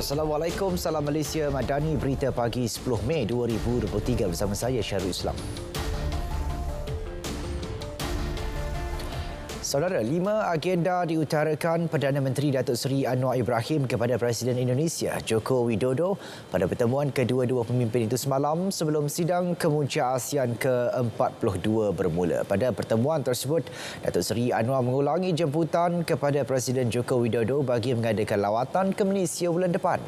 Assalamualaikum, salam Malaysia Madani, berita pagi 10 Mei 2023 bersama saya Syarul Islam. Saudara, 5 agenda diutarakan Perdana Menteri Datuk Seri Anwar Ibrahim kepada Presiden Indonesia Joko Widodo pada pertemuan kedua-dua pemimpin itu semalam sebelum sidang kemuncak ASEAN ke-42 bermula. Pada pertemuan tersebut, Datuk Seri Anwar mengulangi jemputan kepada Presiden Joko Widodo bagi mengadakan lawatan ke Malaysia bulan depan.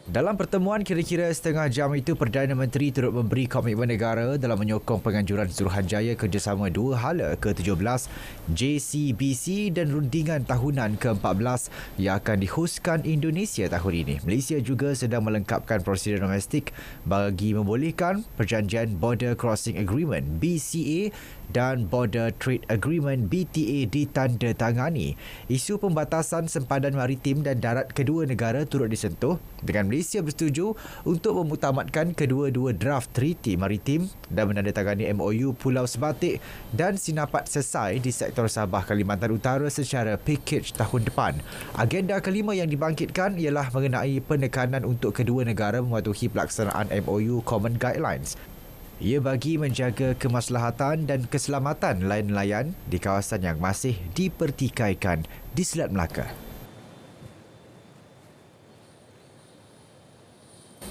Dalam pertemuan kira-kira setengah jam itu, Perdana Menteri turut memberi komitmen negara dalam menyokong penganjuran Suruhanjaya Kerjasama Dua Hala ke-17 JCBC dan rundingan tahunan ke-14 yang akan dihoskan Indonesia tahun ini. Malaysia juga sedang melengkapkan prosedur domestik bagi membolehkan perjanjian Border Crossing Agreement BCA dan Border Trade Agreement BTA ditandatangani. Isu pembatasan sempadan maritim dan darat kedua negara turut disentuh dengan Malaysia bersetuju untuk memutamatkan kedua-dua draft Treaty Maritim dan menandatangani MOU Pulau Sebatik dan Sinapat Sesai di sektor Sabah Kalimantan Utara secara pakej tahun depan. Agenda kelima yang dibangkitkan ialah mengenai penekanan untuk kedua negara mematuhi pelaksanaan MOU Common Guidelines. Ia bagi menjaga kemaslahatan dan keselamatan nelayan-nelayan di kawasan yang masih dipertikaikan di Selat Melaka.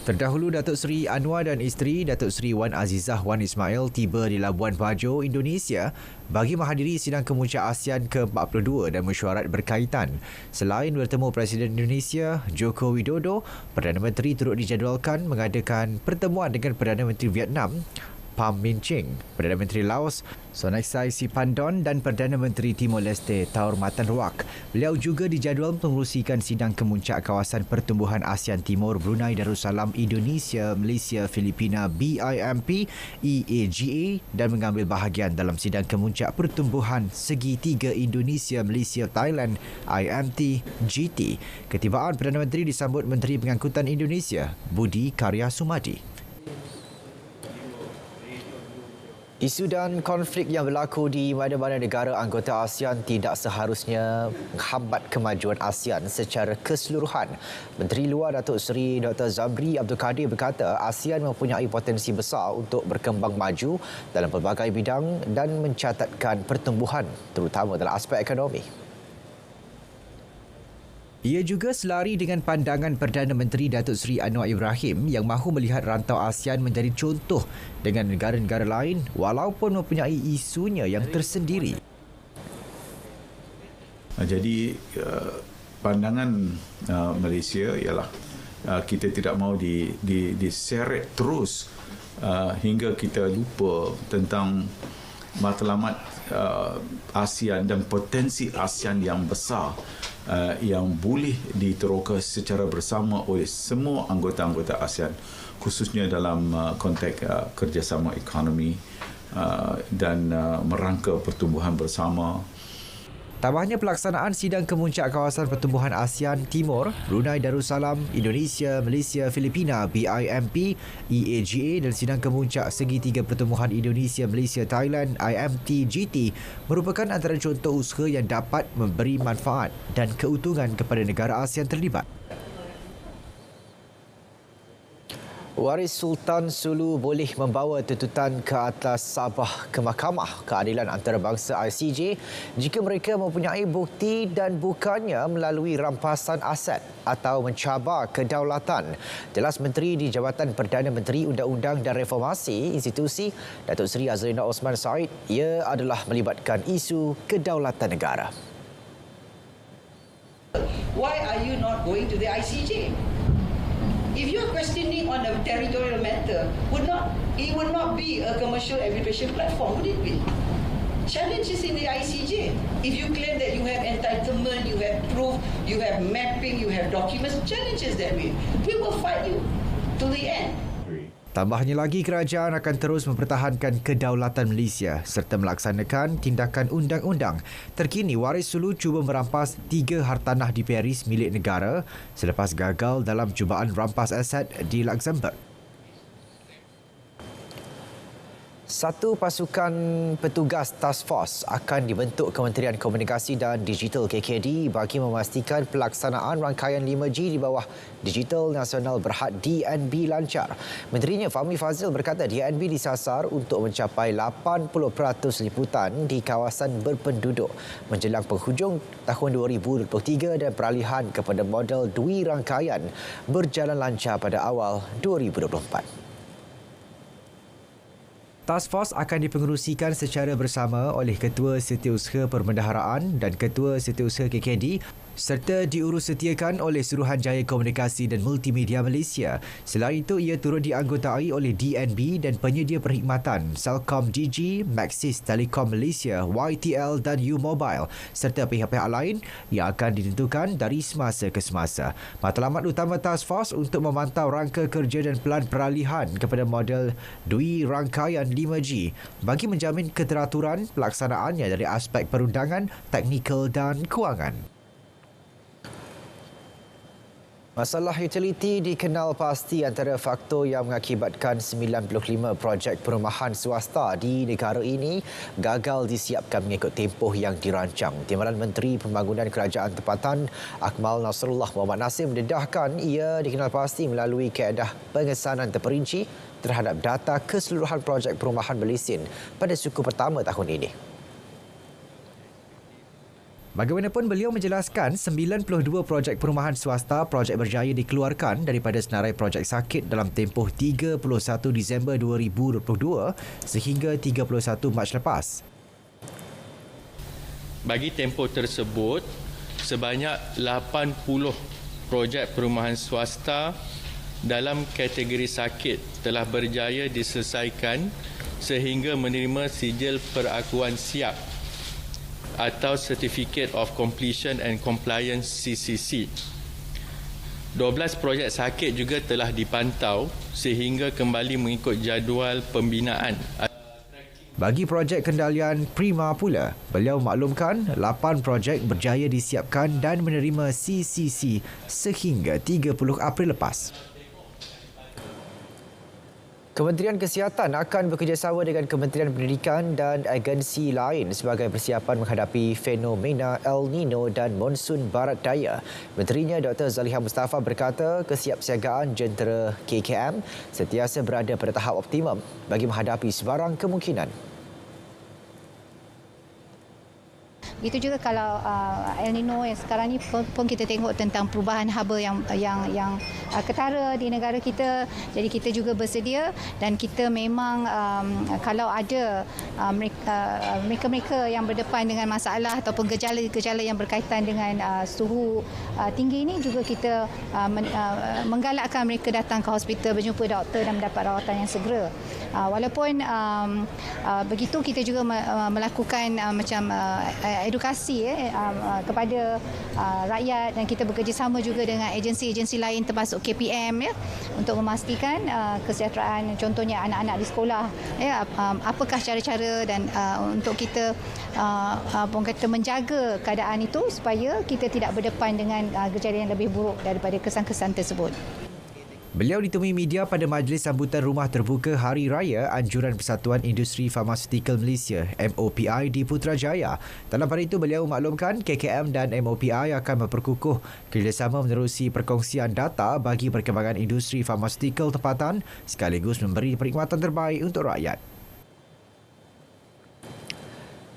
Terdahulu, Datuk Seri Anwar dan isteri Datuk Seri Wan Azizah Wan Ismail tiba di Labuan Bajo, Indonesia bagi menghadiri sidang kemuncak ASEAN ke-42 dan mesyuarat berkaitan. Selain bertemu Presiden Indonesia Joko Widodo, Perdana Menteri turut dijadualkan mengadakan pertemuan dengan Perdana Menteri Vietnam Pham Minh Chinh, Perdana Menteri Laos Sonexai Siphandone dan Perdana Menteri Timor Leste Taur Matan Ruak. Beliau juga dijadual mengerusikan sidang kemuncak kawasan pertumbuhan ASEAN Timur Brunei Darussalam Indonesia Malaysia Filipina BIMP EAGA dan mengambil bahagian dalam sidang kemuncak pertumbuhan segitiga Indonesia Malaysia Thailand IMT GT. Ketibaan Perdana Menteri disambut Menteri Pengangkutan Indonesia Budi Karya Sumadi. Isu dan konflik yang berlaku di mana-mana negara anggota ASEAN tidak seharusnya menghambat kemajuan ASEAN secara keseluruhan. Menteri Luar Datuk Seri Dr. Zamri Abdul Kadir berkata ASEAN mempunyai potensi besar untuk berkembang maju dalam pelbagai bidang dan mencatatkan pertumbuhan terutama dalam aspek ekonomi. Ia juga selari dengan pandangan Perdana Menteri Datuk Seri Anwar Ibrahim yang mahu melihat rantau ASEAN menjadi contoh dengan negara-negara lain walaupun mempunyai isunya yang tersendiri. Jadi pandangan Malaysia ialah kita tidak mahu diseret terus hingga kita lupa tentang matlamat ASEAN dan potensi ASEAN yang besar yang boleh diteroka secara bersama oleh semua anggota-anggota ASEAN, khususnya dalam konteks kerjasama ekonomi dan merangka pertumbuhan bersama. Tambahnya, pelaksanaan sidang kemuncak kawasan pertumbuhan ASEAN Timur, Brunei Darussalam, Indonesia, Malaysia, Filipina, BIMP, EAGA dan sidang kemuncak segitiga pertumbuhan Indonesia, Malaysia, Thailand, IMT, GT merupakan antara contoh usaha yang dapat memberi manfaat dan keuntungan kepada negara ASEAN terlibat. Waris Sultan Sulu boleh membawa tuntutan ke atas Sabah ke Mahkamah Keadilan Antarabangsa ICJ jika mereka mempunyai bukti dan bukannya melalui rampasan aset atau mencabar kedaulatan. Jelas Menteri di Jabatan Perdana Menteri Undang-Undang dan Reformasi Institusi Datuk Seri Azrina Osman Said, ia adalah melibatkan isu kedaulatan negara. Why are you not going to the ICJ? If you're questioning on a territorial matter, it would not be a commercial arbitration platform, would it be? Challenge is in the ICJ. If you claim that you have entitlement, you have proof, you have mapping, you have documents, challenge is that way. We will fight you to the end. Tambahnya lagi, kerajaan akan terus mempertahankan kedaulatan Malaysia serta melaksanakan tindakan undang-undang. Terkini, Waris Sulu cuba merampas 3 hartanah di Paris milik negara selepas gagal dalam cubaan rampas aset di Luxembourg. Satu pasukan petugas task force akan dibentuk Kementerian Komunikasi dan Digital KKD bagi memastikan pelaksanaan rangkaian 5G di bawah Digital Nasional Berhad DNB lancar. Menterinya Fahmi Fadzil berkata DNB disasar untuk mencapai 80% liputan di kawasan berpenduduk menjelang penghujung tahun 2023 dan peralihan kepada model dui rangkaian berjalan lancar pada awal 2024. Task Force akan dipengerusikan secara bersama oleh Ketua Setiausaha Perbendaharaan dan Ketua Setiausaha KKD serta diurussetiakan oleh Suruhanjaya Komunikasi dan Multimedia Malaysia. Selain itu, ia turut dianggotai oleh DNB dan penyedia perkhidmatan Celcom Digi, Maxis Telekom Malaysia, YTL dan U-Mobile serta pihak-pihak lain yang akan ditentukan dari semasa ke semasa. Matlamat utama Task Force untuk memantau rangka kerja dan pelan peralihan kepada model dui rangkaian 5G bagi menjamin keteraturan pelaksanaannya dari aspek perundangan, teknikal dan kewangan. Masalah utiliti dikenal pasti antara faktor yang mengakibatkan 95 projek perumahan swasta di negara ini gagal disiapkan mengikut tempoh yang dirancang. Timbalan Menteri Pembangunan Kerajaan Tempatan Akmal Nasrullah Muhammad Nasir mendedahkan ia dikenal pasti melalui kaedah pengesanan terperinci terhadap data keseluruhan projek perumahan berlesen pada suku pertama tahun ini. Bagaimanapun, beliau menjelaskan 92 projek perumahan swasta projek berjaya dikeluarkan daripada senarai projek sakit dalam tempoh 31 Disember 2022 sehingga 31 Mac lepas. Bagi tempoh tersebut, sebanyak 80 projek perumahan swasta dalam kategori sakit telah berjaya diselesaikan sehingga menerima sijil perakuan siap atau Certificate of Completion and Compliance CCC. 12 projek sakit juga telah dipantau sehingga kembali mengikut jadual pembinaan. Bagi projek kendalian Prima pula, beliau maklumkan 8 projek berjaya disiapkan dan menerima CCC sehingga 30 April lepas. Kementerian Kesihatan akan bekerjasama dengan Kementerian Pendidikan dan agensi lain sebagai persiapan menghadapi fenomena El Nino dan monsun barat daya. Menterinya Dr. Zaliha Mustafa berkata kesiapsiagaan jentera KKM sentiasa berada pada tahap optimum bagi menghadapi sebarang kemungkinan. Itu juga kalau El Nino yang sekarang ni pun kita tengok tentang perubahan haba yang ketara di negara kita. Jadi kita juga bersedia dan kita memang kalau ada mereka-mereka yang berdepan dengan masalah ataupun gejala-gejala yang berkaitan dengan suhu tinggi ini juga kita menggalakkan mereka datang ke hospital berjumpa doktor dan mendapat rawatan yang segera. Walaupun begitu kita juga melakukan macam edukasi kepada rakyat dan kita bekerjasama juga dengan agensi-agensi lain termasuk KPM untuk memastikan kesejahteraan contohnya anak-anak di sekolah apakah cara-cara dan untuk kita menjaga keadaan itu supaya kita tidak berdepan dengan gejala yang lebih buruk daripada kesan-kesan tersebut. Beliau ditemui media pada majlis sambutan Rumah Terbuka Hari Raya Anjuran Persatuan Industri Farmaseutical Malaysia MOPI di Putrajaya. Dalam pada itu, beliau maklumkan KKM dan MOPI akan memperkukuh kerjasama menerusi perkongsian data bagi perkembangan industri farmaseutical tempatan sekaligus memberi perkhidmatan terbaik untuk rakyat.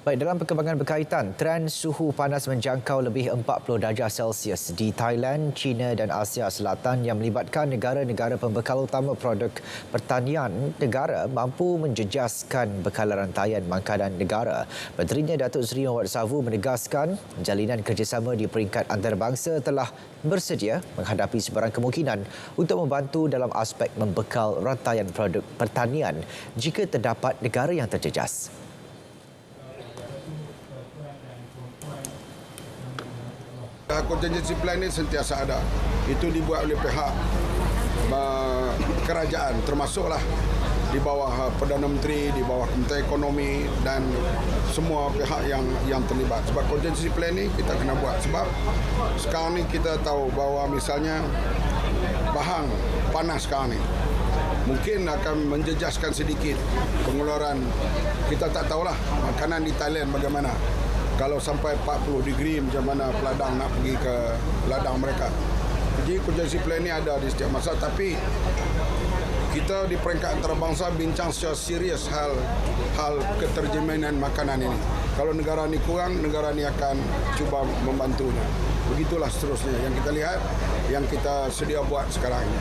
Baik, dalam perkembangan berkaitan, trend suhu panas menjangkau lebih 40 darjah Celsius di Thailand, China dan Asia Selatan yang melibatkan negara-negara pembekal utama produk pertanian negara mampu menjejaskan bekalan rantaian makanan negara. Menterinya Datuk Seri Muhammad Savu menegaskan jalinan kerjasama di peringkat antarabangsa telah bersedia menghadapi sebarang kemungkinan untuk membantu dalam aspek membekal rantaian produk pertanian jika terdapat negara yang terjejas. Contingency plan ini sentiasa ada. Itu dibuat oleh pihak kerajaan termasuklah di bawah Perdana Menteri, di bawah Kementerian Ekonomi dan semua pihak yang terlibat. Sebab contingency plan ini kita kena buat. Sebab sekarang ni kita tahu bahawa misalnya bahan panas sekarang ni. mungkin akan menjejaskan sedikit pengeluaran. Kita tak tahulah makanan di Thailand bagaimana. Kalau sampai 40 degree macam mana peladang nak pergi ke ladang mereka. Jadi contingency plan ni ada di setiap masa, tapi kita di peringkat antarabangsa bincang secara serius hal keterjaminan makanan ini. Kalau negara ni kurang, negara ni akan cuba membantunya. Begitulah seterusnya yang kita lihat, yang kita sedia buat sekarang ini.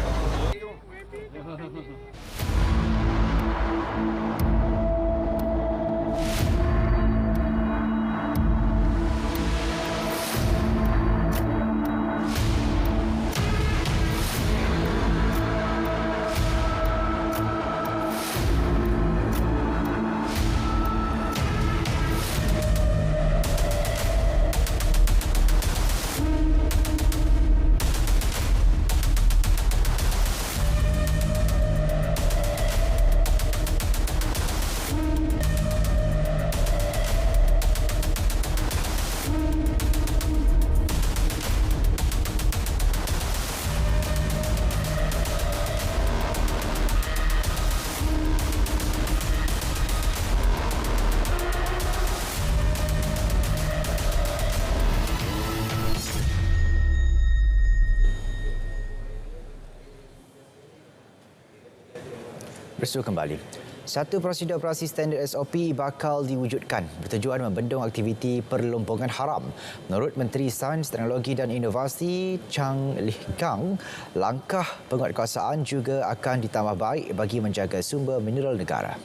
Bersua kembali. Satu prosedur operasi standard SOP bakal diwujudkan bertujuan membendung aktiviti perlombongan haram. Menurut Menteri Sains, Teknologi dan Inovasi Chang Lih Gang, langkah penguatkuasaan juga akan ditambah baik bagi menjaga sumber mineral negara.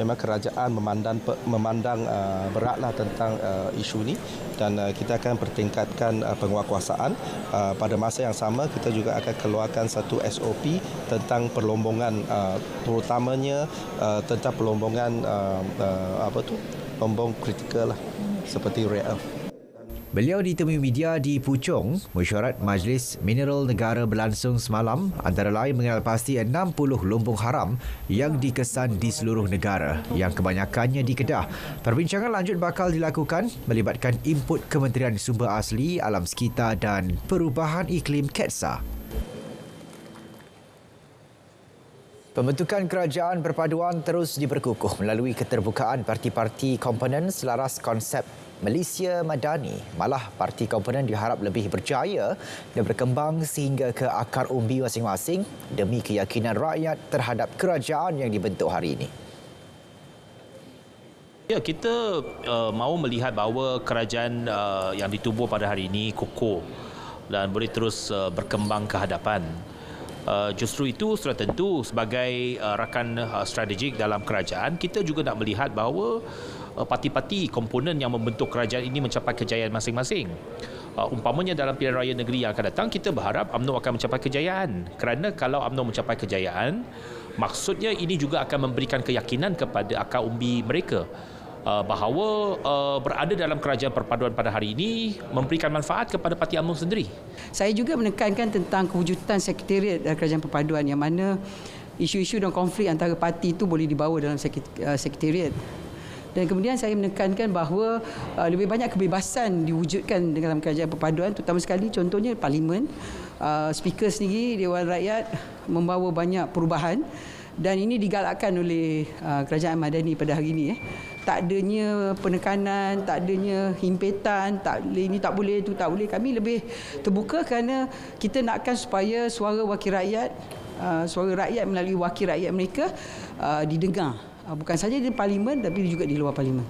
Memang kerajaan memandang beratlah tentang isu ini dan kita akan pertingkatkan penguatkuasaan. Pada masa yang sama kita juga akan keluarkan satu SOP tentang perlombongan, terutamanya tentang perlombongan lombong kritikal lah, seperti rare earth. Beliau ditemui media di Puchong. Mesyuarat Majlis Mineral Negara berlangsung semalam, antara lain mengenal pasti 60 lombong haram yang dikesan di seluruh negara, yang kebanyakannya di Kedah. Perbincangan lanjut bakal dilakukan melibatkan input Kementerian Sumber Asli, Alam Sekitar dan Perubahan Iklim KETSA. Pembentukan kerajaan perpaduan terus diperkukuh melalui keterbukaan parti-parti komponen selaras konsep Malaysia Madani. Malah parti komponen diharap lebih berjaya dan berkembang sehingga ke akar umbi masing-masing demi keyakinan rakyat terhadap kerajaan yang dibentuk hari ini. Ya, kita mahu melihat bahawa kerajaan yang ditubuh pada hari ini kokoh dan boleh terus berkembang ke hadapan. Justru itu sudah tentu sebagai rakan strategik dalam kerajaan, kita juga nak melihat bahawa parti-parti komponen yang membentuk kerajaan ini mencapai kejayaan masing-masing. Umpamanya dalam pilihan raya negeri yang akan datang, kita berharap UMNO akan mencapai kejayaan. Kerana kalau UMNO mencapai kejayaan, maksudnya ini juga akan memberikan keyakinan kepada akar umbi mereka bahawa berada dalam kerajaan perpaduan pada hari ini memberikan manfaat kepada parti UMNO sendiri. Saya juga menekankan tentang kewujudan sekretariat kerajaan perpaduan, yang mana isu-isu dan konflik antara parti itu boleh dibawa dalam sekretariat. Dan kemudian saya menekankan bahawa lebih banyak kebebasan diwujudkan dalam kerajaan perpaduan, terutama sekali contohnya parlimen. Speaker sendiri, Dewan Rakyat membawa banyak perubahan dan ini digalakkan oleh kerajaan Madani pada hari ini. Tak adanya penekanan, tak adanya himpitan, tak boleh ini, tak boleh itu, tak boleh. Kami lebih terbuka kerana kita nakkan supaya suara wakil rakyat, suara rakyat melalui wakil rakyat mereka didengar. Bukan saja di parlimen tapi juga di luar parlimen.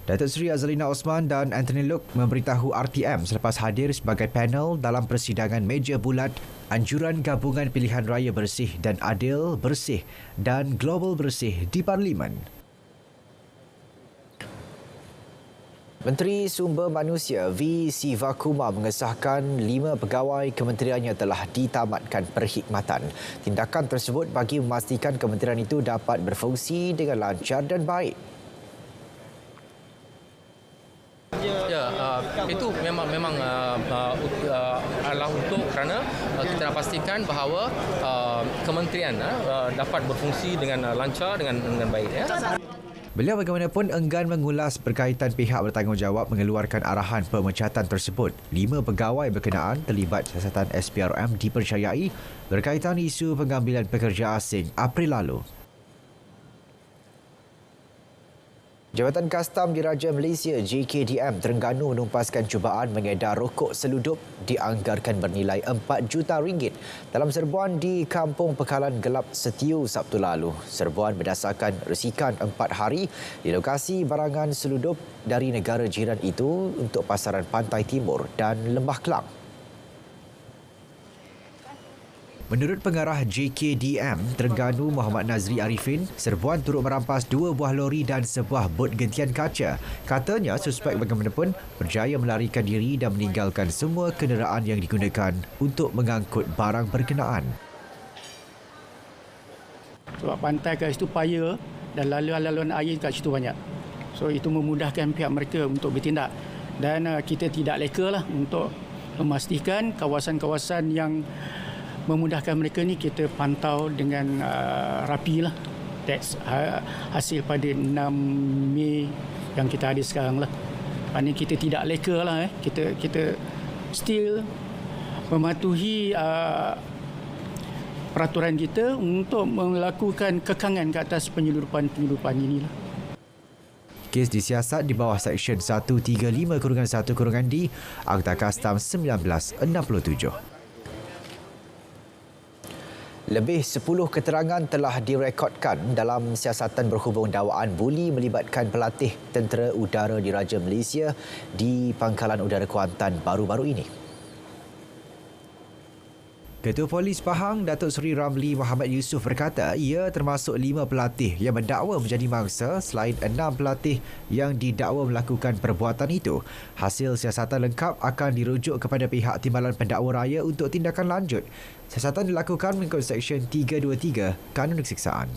Datuk Seri Azalina Osman dan Anthony Loke memberitahu RTM selepas hadir sebagai panel dalam persidangan meja bulat Anjuran Gabungan Pilihan Raya Bersih dan Adil Bersih dan Global Bersih di Parlimen. Menteri Sumber Manusia V. Sivakumar mengesahkan 5 pegawai kementeriannya telah ditamatkan perkhidmatan. Tindakan tersebut bagi memastikan kementerian itu dapat berfungsi dengan lancar dan baik. Ya, itu memang adalah untuk kerana kita nak pastikan bahawa kementerian dapat berfungsi dengan lancar dengan baik. Ya. Beliau bagaimanapun enggan mengulas berkaitan pihak bertanggungjawab mengeluarkan arahan pemecatan tersebut. 5 pegawai berkenaan terlibat siasatan SPRM dipercayai berkaitan isu pengambilan pekerja asing April lalu. Jabatan Kastam Diraja Malaysia JKDM Terengganu menumpaskan cubaan mengedar rokok seludup dianggarkan bernilai RM4 juta dalam serbuan di Kampung Pekalan Gelap Setiu Sabtu lalu. Serbuan berdasarkan resikan 4 hari di lokasi barangan seludup dari negara jiran itu untuk pasaran Pantai Timur dan Lembah Kelang. Menurut pengarah JKDM Terengganu Muhammad Nazri Arifin, serbuan turut merampas 2 buah lori dan sebuah bot gentian kaca. Katanya suspek bagaimanapun berjaya melarikan diri dan meninggalkan semua kenderaan yang digunakan untuk mengangkut barang berkenaan. Sebab pantai kat situ paya dan laluan air kat situ banyak. So itu memudahkan pihak mereka untuk bertindak. Dan kita tidak leka lah untuk memastikan kawasan-kawasan yang memudahkan mereka ni kita pantau dengan rapi lah. That's hasil pada 6 Mei yang kita ada sekarang lah. Ini kita tidak leka lah. Kita still mematuhi peraturan kita untuk melakukan kekangan ke atas penyeludupan ini lah. Kes disiasat di bawah Seksyen 135-1-D Akta Kastam 1967. Lebih 10 keterangan telah direkodkan dalam siasatan berhubung dakwaan buli melibatkan pelatih Tentera Udara Diraja Malaysia di Pangkalan Udara Kuantan baru-baru ini. Ketua Polis Pahang, Datuk Seri Ramli Muhammad Yusof berkata ia termasuk 5 pelatih yang mendakwa menjadi mangsa selain 6 pelatih yang didakwa melakukan perbuatan itu. Hasil siasatan lengkap akan dirujuk kepada pihak Timbalan Pendakwa Raya untuk tindakan lanjut. Siasatan dilakukan mengikut Seksyen 323 Kanun Keseksaan.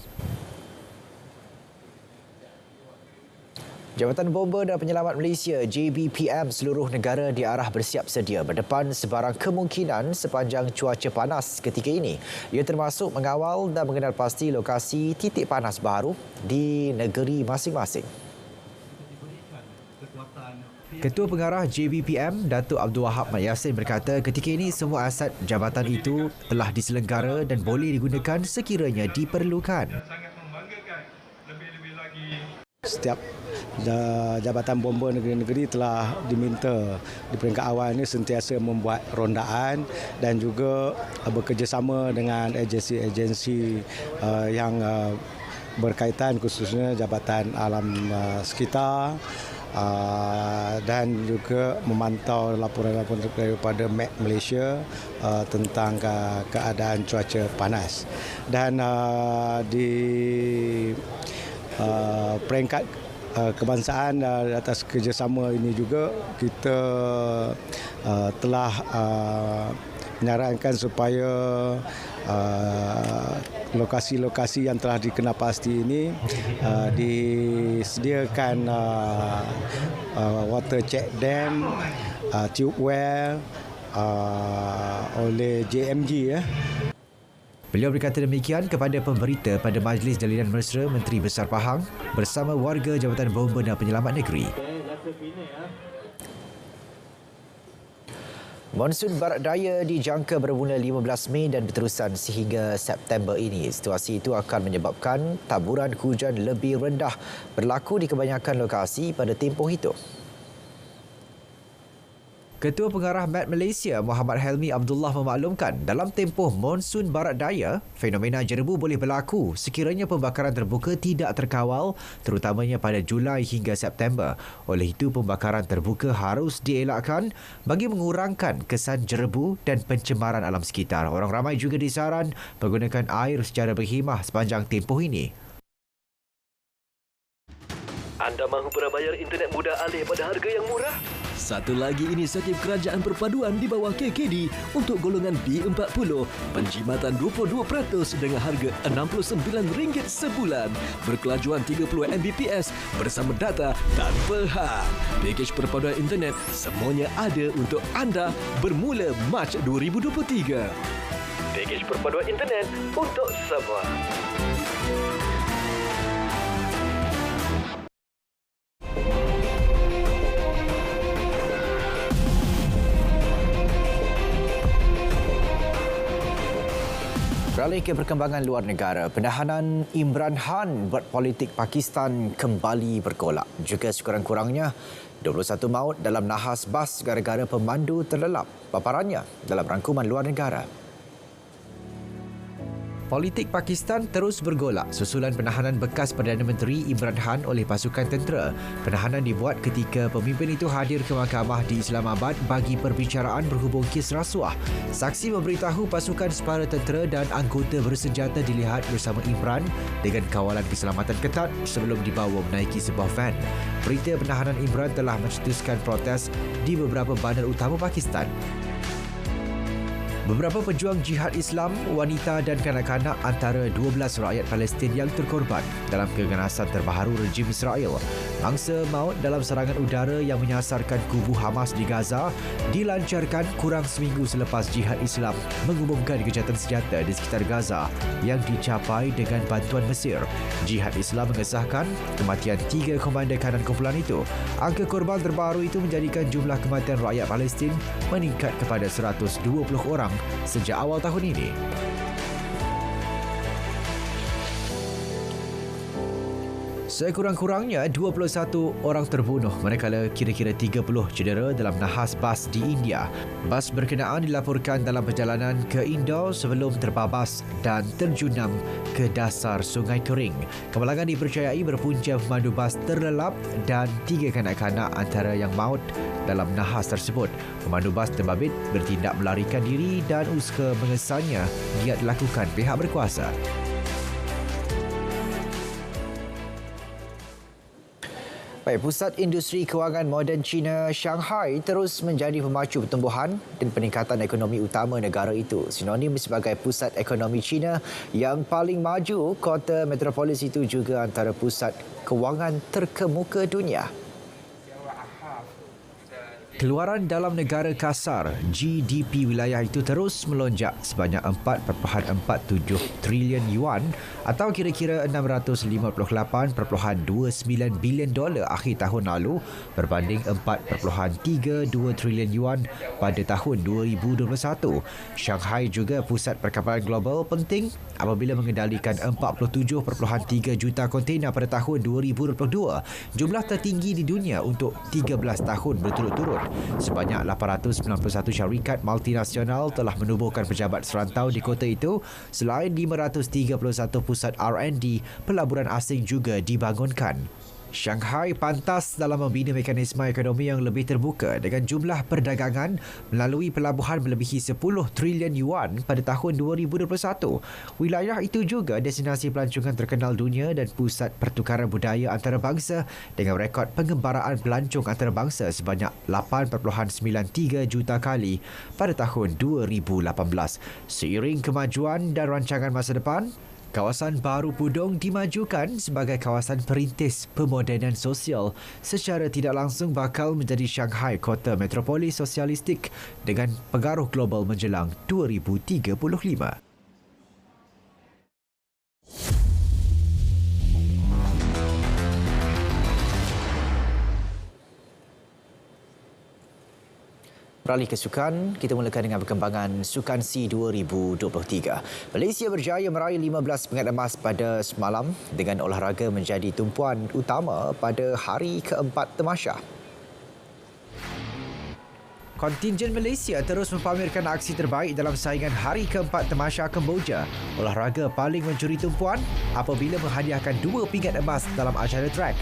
Jabatan Bomba dan Penyelamat Malaysia JBPM seluruh negara diarah bersiap sedia berdepan sebarang kemungkinan sepanjang cuaca panas ketika ini. Ia termasuk mengawal dan mengenal pasti lokasi titik panas baru di negeri masing-masing. Ketua Pengarah JBPM, Datuk Abdul Wahab Mat Yassin berkata ketika ini semua aset jabatan itu telah diselenggara dan boleh digunakan sekiranya diperlukan. Setiap Jabatan Bomba negeri-negeri telah diminta di peringkat awal ini sentiasa membuat rondaan dan juga bekerjasama dengan agensi-agensi yang berkaitan khususnya Jabatan Alam Sekitar dan juga memantau laporan-laporan daripada MET Malaysia tentang keadaan cuaca panas. Dan di peringkat kebangsaan atas kerjasama ini juga kita telah menyarankan supaya lokasi-lokasi yang telah dikenal pasti ini disediakan water check dam, tube well oleh JMG ya. Beliau berkata demikian kepada pemberita pada Majlis Jalinan Mesra Menteri Besar Pahang bersama warga Jabatan Bomba dan Penyelamat Negeri. Monsun Barat Daya dijangka bermula 15 Mei dan berterusan sehingga September ini. Situasi itu akan menyebabkan taburan hujan lebih rendah berlaku di kebanyakan lokasi pada tempoh itu. Ketua Pengarah MET Malaysia Muhammad Helmi Abdullah memaklumkan dalam tempoh monsun barat daya, fenomena jerebu boleh berlaku sekiranya pembakaran terbuka tidak terkawal terutamanya pada Julai hingga September. Oleh itu, pembakaran terbuka harus dielakkan bagi mengurangkan kesan jerebu dan pencemaran alam sekitar. Orang ramai juga disaran menggunakan air secara berkhemah sepanjang tempoh ini. Anda mahu berbayar internet mudah alih pada harga yang murah? Satu lagi inisiatif kerajaan perpaduan di bawah KKD untuk golongan B40, penjimatan 22% dengan harga RM69 sebulan, berkelajuan 30 Mbps bersama data tanpa had. Pakej perpaduan internet semuanya ada untuk anda bermula Mac 2023. Pakej perpaduan internet untuk semua. Beralih ke perkembangan luar negara, penahanan Imran Khan buat politik Pakistan kembali bergolak. Juga sekurang-kurangnya 21 maut dalam nahas bas gara-gara pemandu terlelap. Paparannya dalam rangkuman luar negara. Politik Pakistan terus bergolak susulan penahanan bekas Perdana Menteri Imran Khan oleh pasukan tentera. Penahanan dibuat ketika pemimpin itu hadir ke mahkamah di Islamabad bagi perbicaraan berhubung kes rasuah. Saksi memberitahu pasukan separa tentera dan anggota bersenjata dilihat bersama Imran dengan kawalan keselamatan ketat sebelum dibawa menaiki sebuah van. Berita penahanan Imran telah mencetuskan protes di beberapa bandar utama Pakistan. Beberapa pejuang jihad Islam, wanita dan kanak-kanak antara 12 rakyat Palestin yang terkorban dalam keganasan terbaharu rejim Israel. Mangsa maut dalam serangan udara yang menyasarkan kubu Hamas di Gaza dilancarkan kurang seminggu selepas jihad Islam mengumumkan kejahatan senjata di sekitar Gaza yang dicapai dengan bantuan Mesir. Jihad Islam mengesahkan kematian 3 komander kanan kumpulan itu. Angka korban terbaru itu menjadikan jumlah kematian rakyat Palestin meningkat kepada 120 orang sejak awal tahun ini. Sekurang-kurangnya 21 orang terbunuh manakala kira-kira 30 cedera dalam nahas bas di India. Bas berkenaan dilaporkan dalam perjalanan ke Indore sebelum terbabas dan terjunam ke dasar sungai kering. Kemalangan dipercayai berpunca pemandu bas terlelap dan 3 kanak-kanak antara yang maut dalam nahas tersebut. Pemandu bas terbabit bertindak melarikan diri dan usaha mengesannya giat dilakukan pihak berkuasa. Baik, Pusat Industri Kewangan Moden China, Shanghai terus menjadi pemacu pertumbuhan dan peningkatan ekonomi utama negara itu. Sinonim sebagai pusat ekonomi China yang paling maju, kota metropolis itu juga antara pusat kewangan terkemuka dunia. Keluaran dalam negara kasar, GDP wilayah itu terus melonjak sebanyak 4.47 trilion yuan atau kira-kira 658.29 bilion dolar akhir tahun lalu berbanding 4.32 trilion yuan pada tahun 2021. Shanghai juga pusat perkapalan global penting apabila mengendalikan 47.3 juta kontainer pada tahun 2022, jumlah tertinggi di dunia untuk 13 tahun berturut-turut. Sebanyak 891 syarikat multinasional telah menubuhkan pejabat serantau di kota itu selain 531 pusat R&D pelaburan asing juga dibangunkan. Shanghai pantas dalam membina mekanisme ekonomi yang lebih terbuka dengan jumlah perdagangan melalui pelabuhan melebihi 10 trilion yuan pada tahun 2021. Wilayah itu juga destinasi pelancongan terkenal dunia dan pusat pertukaran budaya antarabangsa dengan rekod pengembaraan pelancong antarabangsa sebanyak 8.93 juta kali pada tahun 2018. Seiring kemajuan dan rancangan masa depan, kawasan Baru Pudong dimajukan sebagai kawasan perintis pemodenan sosial secara tidak langsung bakal menjadi Shanghai kota metropolis sosialistik dengan pengaruh global menjelang 2035. Beralih ke sukan, kita mulakan dengan perkembangan Sukan SEA 2023. Malaysia berjaya meraih 15 pingat emas pada semalam dengan olahraga menjadi tumpuan utama pada hari keempat tamasya. Kontingen Malaysia terus mempamerkan aksi terbaik dalam saingan hari keempat tamasya Kemboja. Olahraga paling mencuri tumpuan apabila menghadiahkan 2 pingat emas dalam acara track.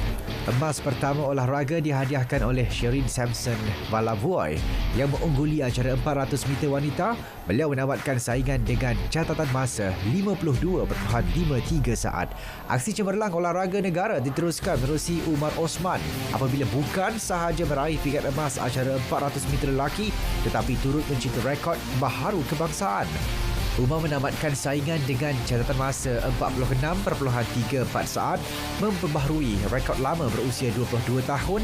Emas pertama olahraga dihadiahkan oleh Sherin Samson Valavuoi yang mengungguli acara 400 meter wanita. Beliau menamatkan saingan dengan catatan masa 52.53 saat. Aksi cemerlang olahraga negara diteruskan menerusi Umar Osman apabila bukan sahaja meraih pingat emas acara 400 meter lelaki tetapi turut mencipta rekod baharu kebangsaan. Umar menamatkan saingan dengan catatan masa 46.34 saat, memperbaharui rekod lama berusia 22 tahun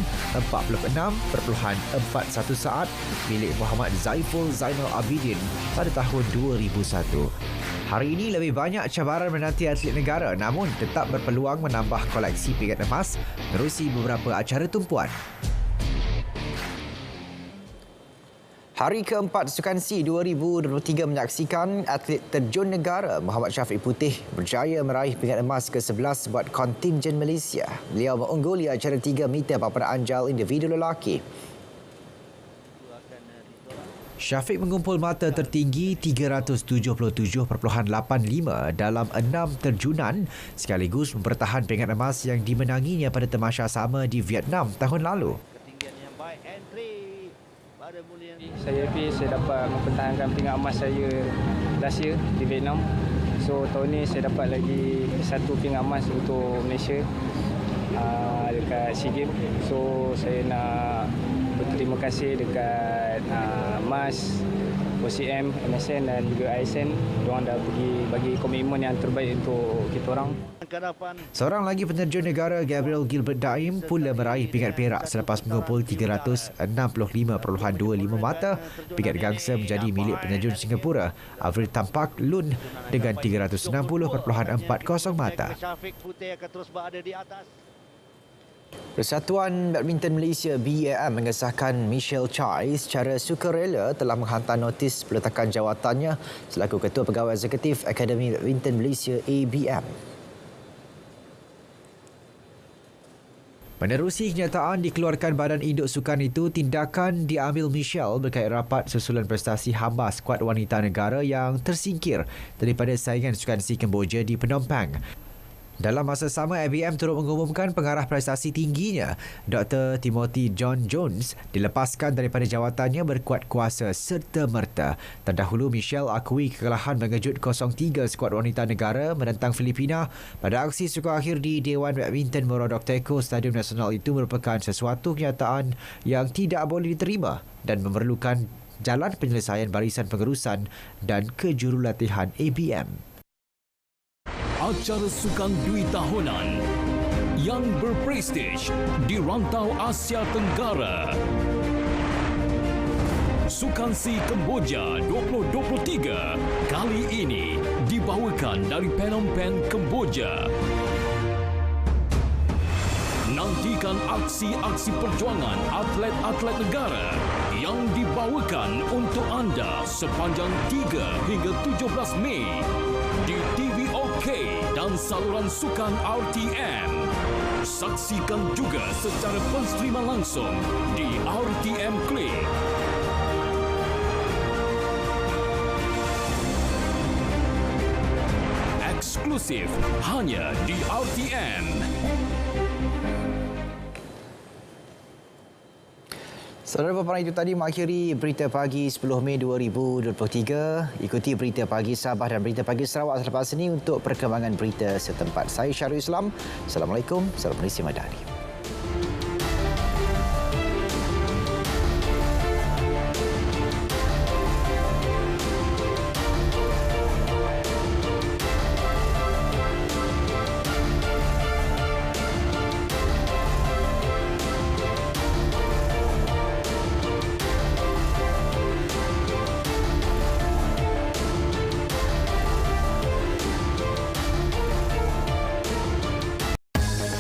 46.41 saat milik Muhammad Zaiful Zainal Abidin pada tahun 2001. Hari ini lebih banyak cabaran menanti atlet negara namun tetap berpeluang menambah koleksi pingat emas menerusi beberapa acara tumpuan. Hari keempat Sukan SEA 2023 menyaksikan atlet terjun negara Muhammad Syafiq Putih berjaya meraih pingat emas ke-11 buat kontingen Malaysia. Beliau mengungguli acara 3 meter papan anjal individu lelaki. Syafiq mengumpul mata tertinggi 377.85 dalam 6 terjunan sekaligus mempertahan pingat emas yang dimenanginya pada tamasya sama di Vietnam tahun lalu. Saya happy saya dapat mempertahankan pingat emas saya last year di Vietnam. So tahun ni saya dapat lagi 1 pingat emas untuk Malaysia dekat SEA Games. So saya nak berterima kasih dekat MAS, OCM, MSN dan juga ISN. Diorang dah pergi bagi komitmen yang terbaik untuk kita orang. Seorang lagi penerjun negara, Gabriel Gilbert Daim, pula meraih pingat perak selepas mengumpul 365.25 mata. Pingat gangsa menjadi milik penerjun Singapura, Avril Tampak Lun dengan 360.40 mata. Persatuan Badminton Malaysia BAM mengesahkan Michelle Chai secara sukarela telah menghantar notis peletakan jawatannya selaku Ketua Pegawai Eksekutif Akademi Badminton Malaysia ABM. Menerusi kenyataan dikeluarkan Badan Induk Sukan itu, tindakan diambil Michelle berkait rapat susulan prestasi hamba skuad wanita negara yang tersingkir daripada saingan Sukan SEA Kemboja di Phnom Penh. Dalam masa sama, ABM turut mengumumkan pengarah prestasi tingginya, Dr. Timothy John Jones, dilepaskan daripada jawatannya berkuat kuasa serta-merta. Terdahulu, Michelle akui kekalahan mengejut 0-3 skuad wanita negara menentang Filipina pada aksi suka akhir di Dewan Badminton Morodok Teko Stadium Nasional itu merupakan sesuatu kenyataan yang tidak boleh diterima dan memerlukan jalan penyelesaian barisan pengurusan dan kejurulatihan ABM. Acara sukan dui tahunan yang berprestij di rantau Asia Tenggara. Sukan SEA Kemboja 2023 kali ini dibawakan dari Phnom Penh, Kemboja. Nantikan aksi-aksi perjuangan atlet-atlet negara yang dibawakan untuk anda sepanjang 3 hingga 17 Mei di TVOK dan saluran sukan RTM. Saksikan juga secara penstrima langsung di RTM Click. Eksklusif hanya di RTM. Saudara paparan itu tadi mengakhiri Berita Pagi 10 Mei 2023. Ikuti Berita Pagi Sabah dan Berita Pagi Sarawak selepas ini untuk perkembangan berita setempat. Saya Syarul Islam. Assalamualaikum. Salam Malaysia Madani.